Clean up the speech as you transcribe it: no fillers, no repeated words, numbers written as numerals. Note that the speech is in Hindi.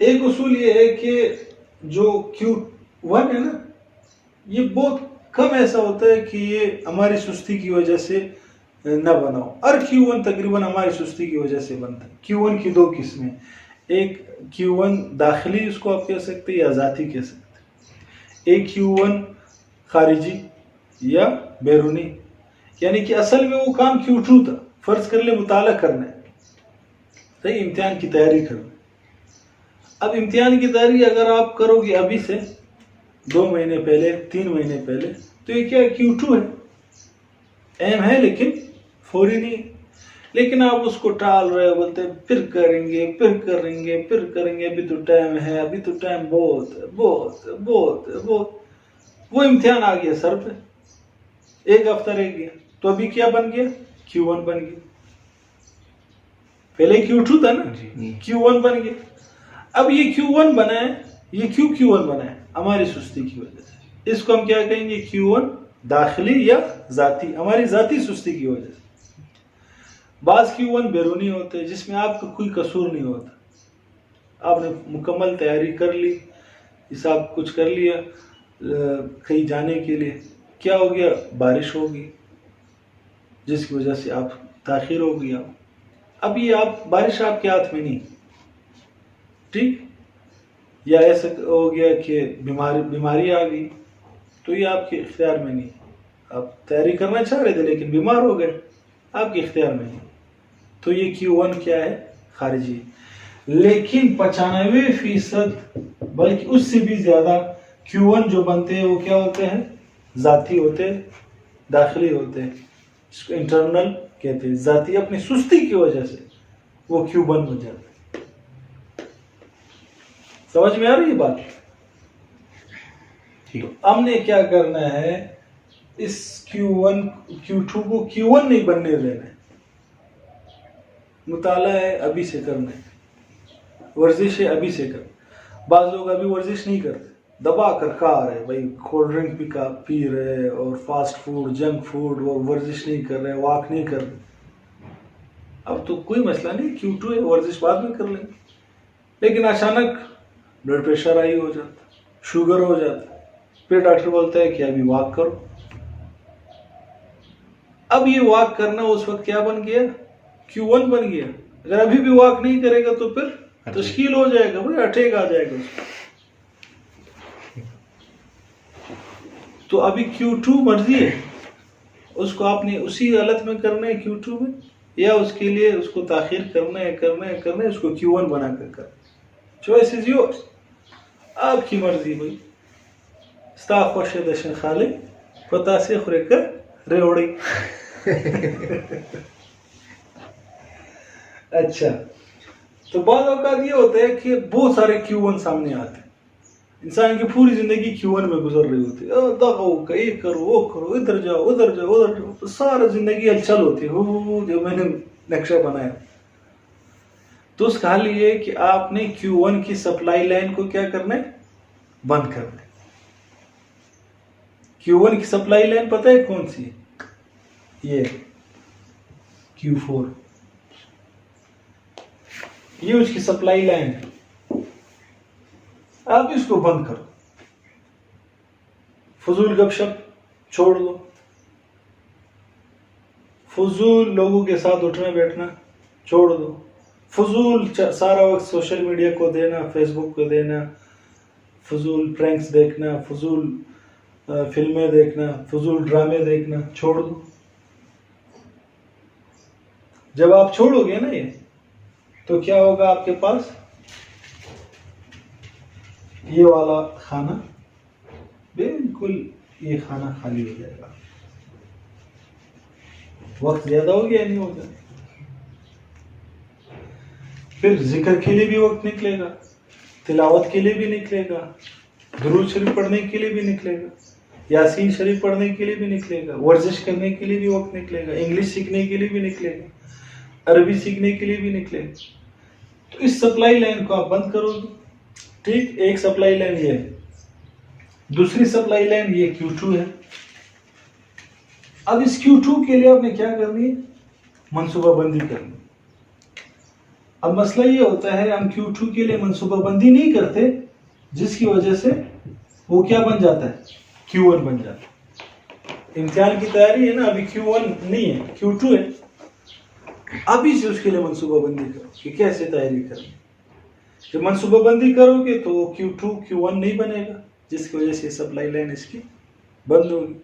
एक उसूल ये है कि जो Q1 है ना, ये बहुत कम ऐसा होता है कि ये हमारी सुस्ती की वजह से न बनाओ। और Q1 तकरीबन हमारी सुस्ती की वजह से बनता है। Q1 की दो किस्में, एक Q1 दाखिली उसको आप कह सकते हैं या ज़ाती कह सकते हैं, एक Q1 खारिजी या बैरूनी। यानी कि असल में वो काम Q2 था, फर्ज कर ले मुताला करना है, सही, इम्तिहान की तैयारी करना। अब इम्तिहान की तैयारी अगर आप करोगे अभी से 2 महीने पहले, 3 महीने पहले, तो ये क्या Q2 है, एम है लेकिन फौरी नहीं। लेकिन आप उसको टाल रहे हो, बोलते फिर करेंगे फिर करेंगे फिर करेंगे, अभी तो टाइम है, अभी तो टाइम बहुत बहुत बहुत बहुत। वो इम्तिहान आ गया सर पे, 1 हफ्ता रह गया, तो अभी क्या बन गया, Q1 बन गया। पहले Q2 था ना, Q1 बन गया। अब ये Q1 बना है, ये क्यों Q1 बना है, हमारी सुस्ती की वजह से। इसको हम क्या कहेंगे, Q1 दाखिली या जाती, हमारी जाती सुस्ती की वजह से। बाज Q1 बैरूनी होते हैं, जिसमें आपका कोई कसूर नहीं होता, आपने मुकम्मल तैयारी कर ली, ये सब कुछ कर लिया कहीं जाने के लिए, क्या हो गया, बारिश होगी जिसकी वजह से आप ताखिर हो गया। अब ये आप बारिश आपके हाथ में नहीं, ठीक, या ऐसा हो गया कि बीमारी आ गई, तो ये आपके इख्तियार में नहीं। आप तैयारी करना चाह रहे थे लेकिन बीमार हो गए, आपके इख्तियार में नहीं, तो ये Q1 क्या है, खारिजी। लेकिन 95% बल्कि उससे भी ज्यादा Q1 जो बनते हैं वो क्या होते हैं, जाती होते हैं, दाखिली होते हैं, इसको इंटरनल कहते हैं। जाती अपनी सुस्ती की वजह से वो Q1 बन जाता है। समझ में आ रही है बात? तो हमने क्या करना है, इस Q1 Q2 को Q1 नहीं बनने देना है। मुताला है अभी से करना है, वर्जिश है अभी से कर। बाज लोग अभी वर्जिश नहीं करते, दबा कर खा रहे भाई, कोल्ड ड्रिंक भी पी रहे और फास्ट फूड जंक फूड, और वर्जिश नहीं कर रहे, वॉक नहीं कर रहे। अब तो कोई मसला नहीं, Q2 है, वर्जिश बाद में कर लेंगे। लेकिन अचानक ब्लड प्रेशर हाई हो जाता, शुगर हो जाता, फिर डॉक्टर बोलता है कि अभी वॉक करो। अब ये वॉक करना उस वक्त क्या बन गया, Q1 बन गया। अगर अभी भी वॉक नहीं करेगा तो फिर तश्कील हो जाएगा भाई, अटैक आ जाएगा उसको। तो अभी Q2 मर्जी है, उसको आपने उसी हालत में करना है Q2 में, या उसके लिए उसको ताखिर करना है उसको Q1 बना कर। चॉइस इज योर्स, आपकी मर्जी भाई। स्टाफ खुश खाले पता से खुरेकर रेवड़ी। अच्छा, तो बाद औकात ये होता है कि बहुत सारे Q1 सामने आते हैं, इंसान की पूरी जिंदगी Q1 में गुजर रही होती है, दगाओ ये करो वो करो, इधर जाओ उधर जाओ उधर जाओ, तो सारा जिंदगी हलचल होती है जो मैंने नक्शा बनाया। तो उसका हल ये है कि आपने Q1 की सप्लाई लाइन को क्या करना है, बंद करना है। Q1 की सप्लाई लाइन पता है कौन सी है, ये Q4, ये उसकी सप्लाई लाइन है। आप इसको बंद करो, फजूल गपशप छोड़ दो, फजूल लोगों के साथ उठना बैठना छोड़ दो, फजूल सारा वक्त सोशल मीडिया को देना, फेसबुक को देना, फजूल प्रैंक्स देखना, फजूल फिल्में देखना, फजूल ड्रामे देखना छोड़ दो। जब आप छोड़ोगे ना ये, तो क्या होगा, आपके पास ये वाला खाना बिल्कुल, ये खाना खाली हो जाएगा। वक्त ज्यादा हो गया, नहीं होगा, फिर जिक्र के लिए भी वक्त निकलेगा, तिलावत के लिए भी निकलेगा, दुरूद शरीफ पढ़ने के लिए भी निकलेगा, यासीन शरीफ पढ़ने के लिए भी निकलेगा, वर्जिश करने के लिए भी वक्त निकलेगा, इंग्लिश सीखने के लिए भी निकलेगा, अरबी सीखने के लिए भी निकलेगा। तो इस सप्लाई लाइन को आप बंद करोगे, ठीक। एक सप्लाई लाइन ये है, दूसरी सप्लाई लाइन ये Q2 है। अब इस Q2 के लिए आपने क्या करनी है, मनसूबाबंदी करनी। अब मसला ये होता है हम Q2 के लिए मनसूबाबंदी नहीं करते, जिसकी वजह से वो क्या बन जाता है, Q1 बन जाता है। इम्तिहान की तैयारी है ना, अभी Q1 नहीं है, Q2 है। अभी से उसके लिए मनसूबाबंदी करो कि कैसे तैयारी करनी। जब मनसूबाबंदी करोगे तो Q2 Q1 नहीं बनेगा, जिसकी वजह से सप्लाई लाइन इसकी बंद होगी।